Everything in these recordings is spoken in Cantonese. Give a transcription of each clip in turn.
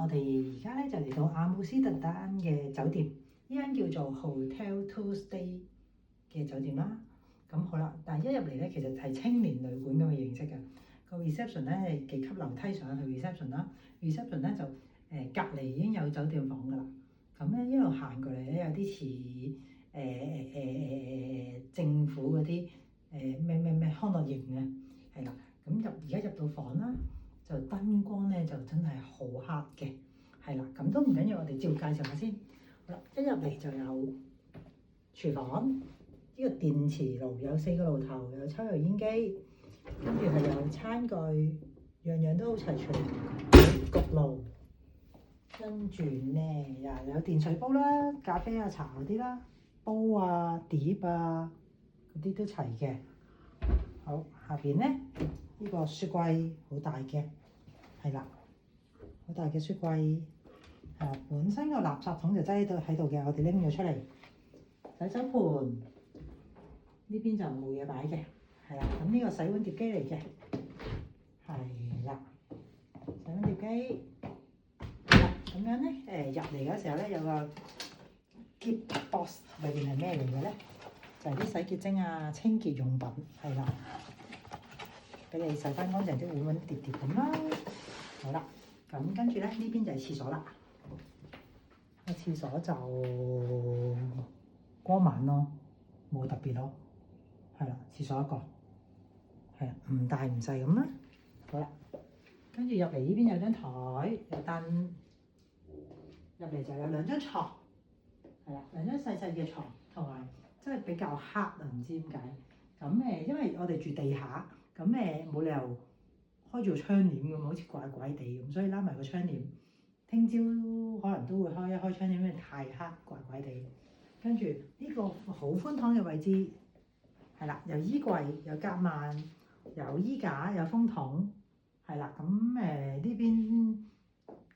我哋而家咧就嚟到阿姆斯特丹嘅酒店，呢間叫做 Hotel Tuesday 嘅酒店啦。咁好啦，但係一入嚟咧，其實係青年旅館咁嘅形式嘅。個 reception 咧係幾級樓梯上去 reception 啦，reception 咧就隔離已經有酒店房㗎啦。咁咧一路行過嚟咧，有啲似政府嗰啲咩康樂營嘅，係啦。咁而家入到房啦，就燈光咧就真係好黑嘅，係啦。咁都唔緊要，我哋照介紹下先。好啦，一入嚟就有廚房，呢個電磁爐有4個爐頭，有抽油煙機，跟住係有餐具，樣樣都好齊全。焗爐，跟住咧又有電水煲啦、咖啡啊、茶嗰啲啦、煲啊、碟啊嗰啲都齊嘅。好，下邊咧呢個雪櫃好大嘅，係啦，好大嘅雪櫃。本身個垃圾桶就擠喺度嘅，我哋拎咗出嚟。洗手盤呢邊就冇嘢擺嘅，係啦。咁呢個洗碗碟機嚟嘅，係啦，洗碗碟機。係啦，咁樣咧入嚟嗰時候咧有個 gift box， 裏邊係咩嚟嘅咧？就係啲洗潔精啊、清潔用品，係啦，俾你洗翻乾淨啲碗碗碟碟咁啦。好啦，咁跟住咧呢邊就係廁所啦。個廁所就光猛咯，冇特別咯，係啦，廁所一個，係啊，唔大唔細咁啦。好啦，跟住入嚟呢邊有張台，有燈，入嚟就有2張床，係啦，2張細細嘅床，同埋真係比較黑啊，唔知點解。咁因為我哋住地下，咁冇理由開住個窗簾咁，好似怪怪地咁，所以拉埋個窗簾。聽朝可能都會開一開窗簾，因為太黑怪怪地。跟住呢個好寬敞嘅位置，係啦，有衣櫃、有夾萬、有衣架、有風筒，係啦。咁呢邊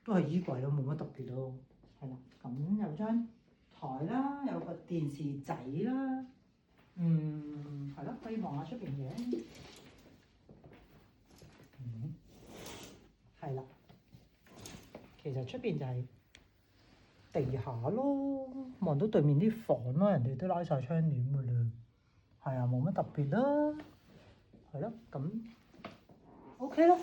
都係衣櫃咯，冇乜特別咯，係啦。咁有張台啦，有個電視仔啦，係咯，可以望下出邊嘅，係啦。其實出邊就係地下咯，望到對面啲房啦，人哋都拉晒窗簾噶啦，係啊，冇乜特別啦，係咯，咁 OK 咯。